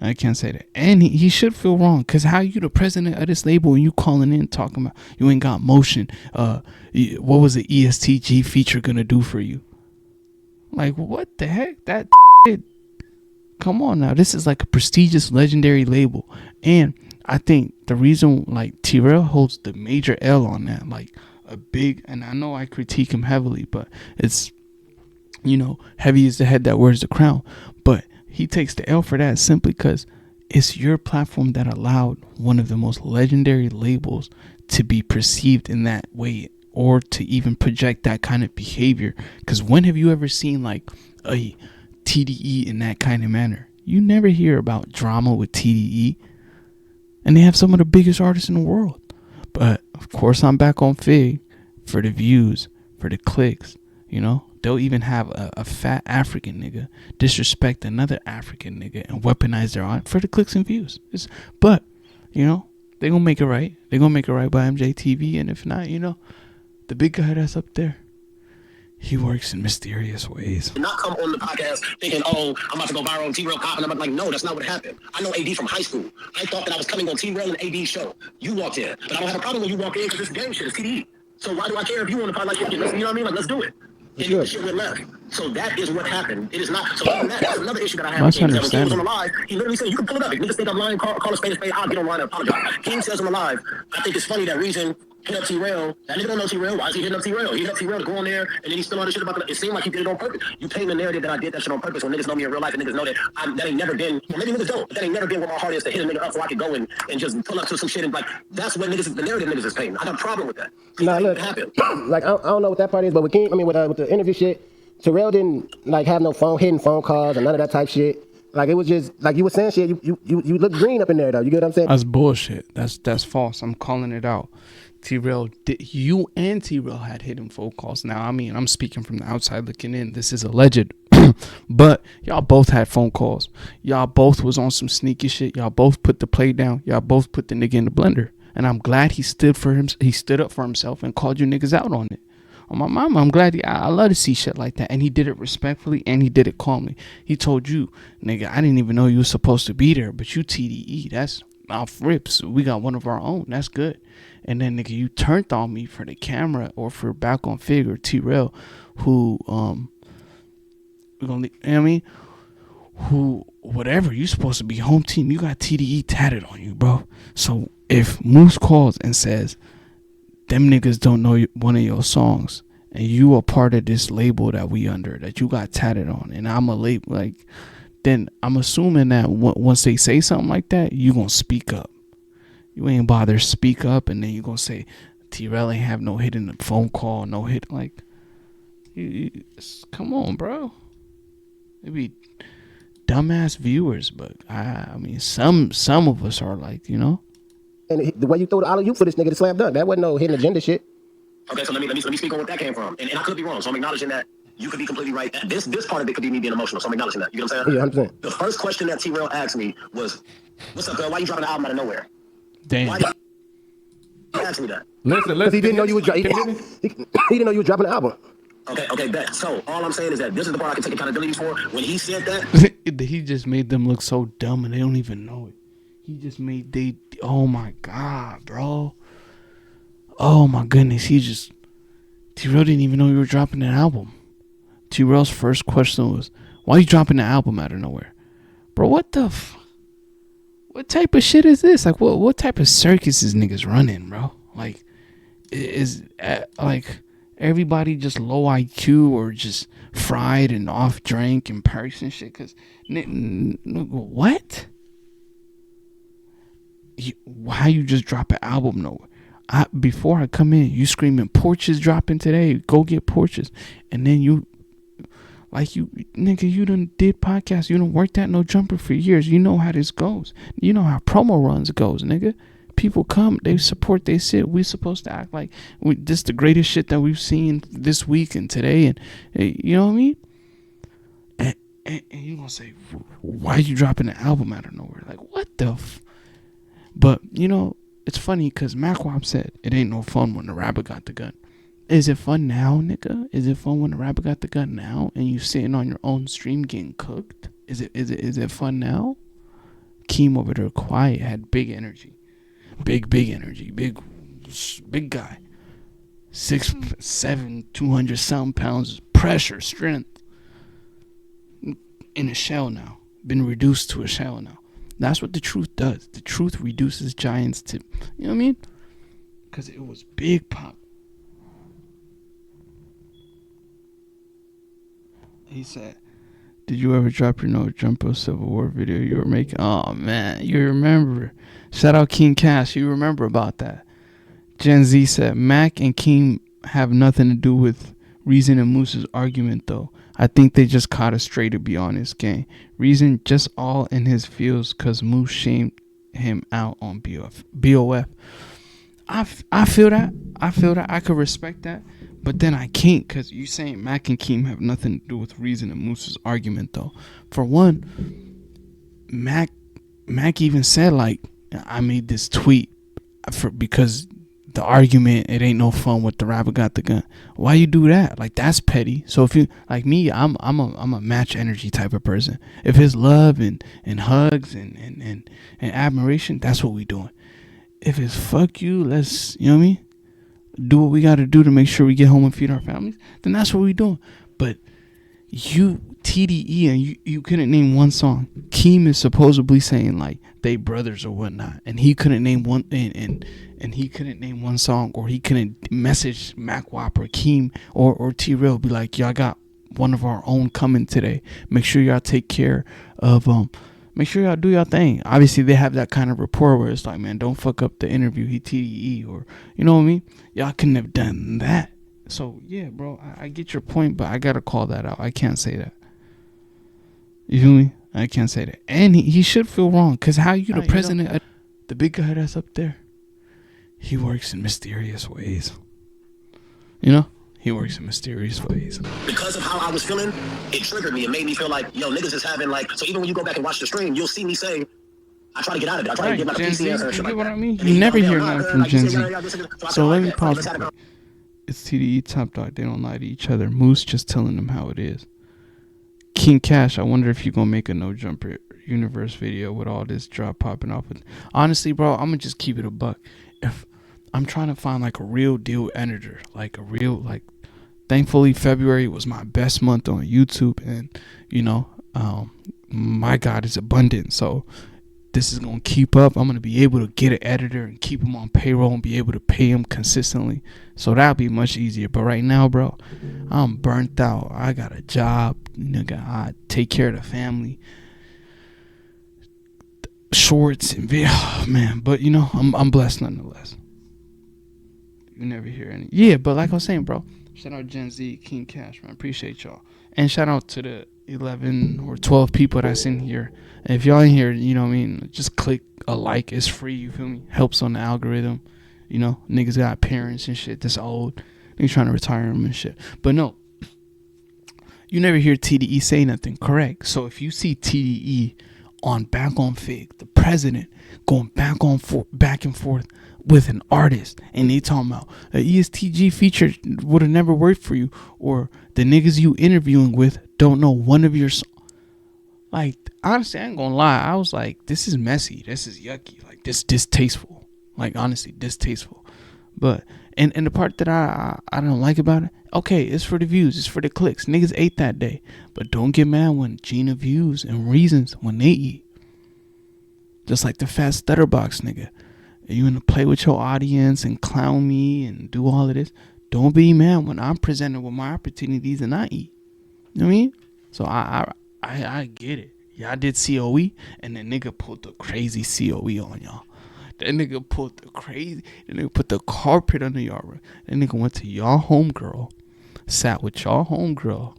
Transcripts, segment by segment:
I can't say that. And he should feel wrong, because how you the president of this label and you calling in talking about you ain't got motion? What was the ESTG feature gonna do for you? Like, what the heck? That shit. Come on now. This is like a prestigious, legendary label. And I think the reason, like, Trell holds the major L on that, like, a big, and I know I critique him heavily, but it's, heavy is the head that wears the crown. But he takes the L for that simply because it's your platform that allowed one of the most legendary labels to be perceived in that way, or to even project that kind of behavior. Because when have you ever seen like a TDE in that kind of manner? You never hear about drama with TDE, and they have some of the biggest artists in the world. But of course, I'm back on Figg for the views, for the clicks. They'll even have a fat African nigga disrespect another African nigga and weaponize their art for the clicks and views. But they gonna make it right. They gonna make it right by MJTV, and if not, the big guy that's up there, he works in mysterious ways. Not come on the podcast thinking, oh, I'm about to go viral on T-Rail Pop, and I'm like, no, that's not what happened. I know AD from high school. I thought that I was coming on T-Rail and AD show. You walked in, but I don't have a problem when you walk in because this game shit is TDE. So why do I care if you want to fight like shit? You know what I mean? Like, let's do it. And the shit went left. So that is what happened. It is not. So that's another issue that I have. With King. When King was on the live, he literally said, you can pull it up. If niggas think I'm lying, call a spade a spade. I'll get online and apologize. King says on the live, I think it's funny that Reason hit up T-Rail. That nigga don't know T-Rail. Why is he hitting up T-Rail? He hit up T-Rail to go on there, and then he still all this shit about it. It seemed like he did it on purpose. You paint the narrative that I did that shit on purpose when niggas know me in real life, and niggas know that that ain't never been, well, maybe niggas don't, but that ain't never been what my heart is, to hit a nigga up so I could go and just pull up to some shit, and like, that's what niggas, the narrative niggas is painting. I got a problem with that. Nah, look, like, I don't know what that part is, but with King, with the interview shit, Terrell didn't like have no hidden phone calls and none of that type shit. Like, it was just like you were saying shit. You look green up in there though. You get what I'm saying? That's bullshit. That's false. I'm calling it out. You and T-Rail had hidden phone calls. Now, I mean, I'm speaking from the outside looking in. This is alleged, but y'all both had phone calls. Y'all both was on some sneaky shit. Y'all both put the play down. Y'all both put the nigga in the blender. And I'm glad he stood up for himself and called you niggas out on it. On my mama, I'm glad. I love to see shit like that. And he did it respectfully, and he did it calmly. He told you, nigga, I didn't even know you was supposed to be there, but you TDE. That's off rips. We got one of our own. That's good. And then, nigga, you turned on me for the camera or for back on Figg or Trell, who, who, whatever, you supposed to be home team. You got TDE tatted on you, bro. So if Moose calls and says, them niggas don't know one of your songs, and you are part of this label that we under, that you got tatted on, and I'm a label, like, then I'm assuming that once they say something like that, you gonna speak up. You ain't bother speak up, and then you gonna say T-Rail ain't have no hidden phone call, no hit. Like, come on, bro. Maybe dumbass viewers, but I mean, some of us are like, And the way you threw the alley-oop for this nigga to slam dunk, that wasn't no hidden agenda shit. Okay, so let me speak on what that came from, and I could be wrong, so I'm acknowledging that. You could be completely right. This part of it could be me being emotional, so I'm acknowledging that. You know what I'm saying? Yeah, 100%. The first question that T-Rail asked me was, "What's up, girl? Why you dropping an album out of nowhere?" damn. Why did he ask me that? Listen. He didn't know you was he didn't know you was dropping an album. Okay, bet. So all I'm saying is that this is the part I can take accountability for. When he said that, he just made them look so dumb, and they don't even know it. He just made oh my god, bro. Oh my goodness, T-Rail didn't even know you were dropping an album. T-Rail's first question was, why you dropping the album out of nowhere? Bro, what type of shit is this? Like, what type of circus is niggas running, bro? Like, is like everybody just low IQ or just fried and off drink and Paris and shit? Cause what? Why you just drop an album nowhere? Before I come in, you screaming Porches dropping today. Go get Porches, and then you done did podcasts. You done worked at No Jumper for years. You know how this goes. You know how promo runs goes, nigga. People come, they support, they sit. We supposed to act like this the greatest shit that we've seen this week and today, and you know what I mean. And you gonna say, why you dropping an album out of nowhere? Like, what the But, it's funny because mackwop said it ain't no fun when the rabbit got the gun. Is it fun now, nigga? Is it fun when the rabbit got the gun now and you sitting on your own stream getting cooked? Is it fun now? Keem over there quiet, had big energy. Big energy. Big guy. 6'7", 200 some pounds, pressure, strength. In a shell now. Been reduced to a shell now. That's what the truth does. The truth reduces giants to, you know what I mean? Because it was Big Pop. He said, did you ever drop your No Jumpo Civil War video you were making? Oh, man, you remember. Shout out King Cash. You remember about that. Gen Z said, Mac and Keem have nothing to do with Reason and Moose's argument, though. I think they just caught us straight, to be honest, gang. Reason just all in his feels because Moose shamed him out on BOF. I feel that. I could respect that. But then I can't, because you saying Mac and Keem have nothing to do with Reason and Moose's argument, though. For one, Mac even said, like, I made this tweet because the argument, it ain't no fun with the rapper got the gun. Why you do that? Like, that's petty. So if you, like me, I'm a match energy type of person. If it's love and hugs and admiration, that's what we doing. If it's fuck you, let's, you know what I mean? Do what we got to do to make sure we get home and feed our families, then that's what we doing. But you, TDE, and you couldn't name one song. Keem is supposedly saying like they brothers or whatnot, and he couldn't name one, and he couldn't name one song, or he couldn't message mackwop or Keem or Trell, be like, y'all got one of our own coming today. Make sure y'all take care of make sure y'all do y'all thing. Obviously, they have that kind of rapport where it's like, man, don't fuck up the interview. He TDE, or you know what I mean? Y'all couldn't have done that. So yeah, bro, I get your point, but I gotta call that out. I can't say that. You feel me? I can't say that. And he should feel wrong, because how you the president, the big guy that's up there, he works in mysterious ways. You know? He works in mysterious ways. Because of how I was feeling, it triggered me. It made me feel like, yo, niggas is having like, so even when you go back and watch the stream, you'll see me say, I try to get out of it. I try to get like a Gen Z, PCS or shit you like get what that. I mean? You never hear nothing from Gen Z. So let me pause. It's TDE Top Dog. They don't lie to each other. Moose just telling them how it is. King Cash, I wonder if you're going to make a No Jumper universe video with all this drop popping off. Honestly, bro, I'm going to just keep it a buck. If I'm trying to find like a real deal editor, like a real, like, thankfully February was my best month on YouTube, and you know, my God is abundant, so this is gonna keep up. I'm gonna be able to get an editor and keep him on payroll and be able to pay him consistently, so that'll be much easier. But right now, bro, I'm burnt out. I got a job, nigga. I take care of the family, shorts and video, man. But you know, I'm blessed nonetheless. You never hear any. Yeah, but like I was saying, bro, shout out Gen Z, King Cash, man. Appreciate y'all. And shout out to the 11 or 12 people that's in here. And if y'all in here, you know what I mean, just click a like. It's free, you feel me? Helps on the algorithm. You know, niggas got parents and shit that's old. Niggas trying to retire them and shit. But no, you never hear TDE say nothing, correct? So if you see TDE back on Figg, the president, going back and forth with an artist, and they talking about an ESTG feature would have never worked for you, or the niggas you interviewing with don't know one of your songs. Like, honestly, I ain't gonna lie, I was like, this is messy, this is yucky, like, this distasteful, like, honestly, distasteful. But and the part that I don't like about it, okay, it's for the views, it's for the clicks, niggas ate that day, but don't get mad when Gina views and reasons when they eat. Just like the fat stutterbox nigga. You want to play with your audience and clown me and do all of this. Don't be mad when I'm presented with my opportunities and I eat. You know what I mean? So I get it. Y'all did COE, and the nigga pulled the crazy COE on y'all. That nigga pulled the crazy. That nigga put the carpet under y'all room. That nigga went to y'all homegirl, sat with y'all homegirl,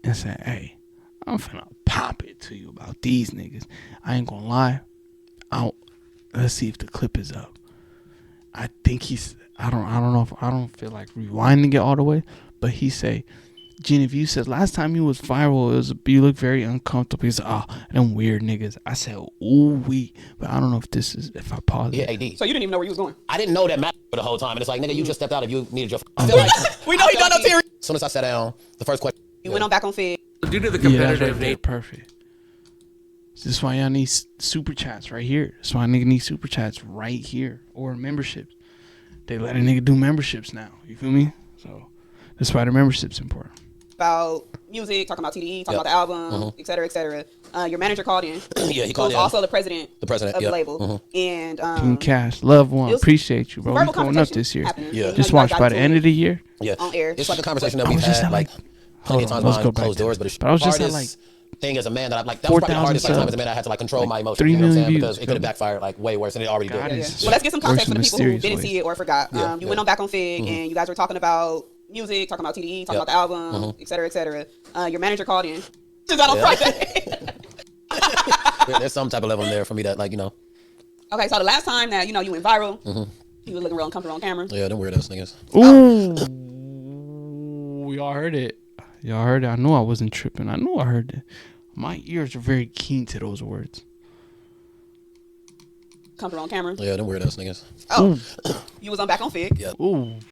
and said, hey, I'm finna pop it to you about these niggas. I ain't gonna lie. Let's see if the clip is up. I think I don't know if I don't feel like rewinding it all the way, but he say, Genevieve says, last time you was viral, you look very uncomfortable. He's like, them weird niggas. I said, ooh wee, but I don't know if I pause it. Yeah, AD. So you didn't even know where you was going? I didn't know that Matt for the whole time, and it's like, nigga, you just stepped out if you needed your. We know he done no theory. As soon as I sat down, the first question. You went on back on Figg. Due to the Yeah, that's competitive right, nature. perfect. This is why y'all need super chats right here. That's why a nigga need super chats right here or memberships. They let a nigga do memberships now. You feel me? So that's why the membership's important. About music, talking about TDE, talking about the album, et cetera, et cetera. Your manager called in. Yeah, he called in. Also the president of the label. And King Cash, love one, appreciate you, bro. We're going up this year. Yeah. Just watch by the end of the year. Yeah, on air. It's like a conversation that we've had like plenty of times behind closed doors. But I was just at like thing as a man that I'm like that was probably the hardest time as a man I had to like control my emotions. 3 You know what I'm million saying? views, Because it could have backfired like way worse than it already did. Well, let's get some context for the people who didn't see it or forgot. You went on back on Figg and you guys were talking about music, talking about TDE, talking about the album, et cetera, et cetera. Your manager called in. Just got on Friday. There's some type of level in there for me that like, you know. Okay, so the last time that, you know, you went viral, you was looking real uncomfortable on camera. Yeah, them weirdos niggas. Ooh. Y'all heard it. Y'all heard it. I knew I wasn't tripping. I knew I heard it. My ears are very keen to those words. Comfortable on camera. Yeah, them weirdos niggas. Oh, you was on back on Figg. Yeah. Ooh.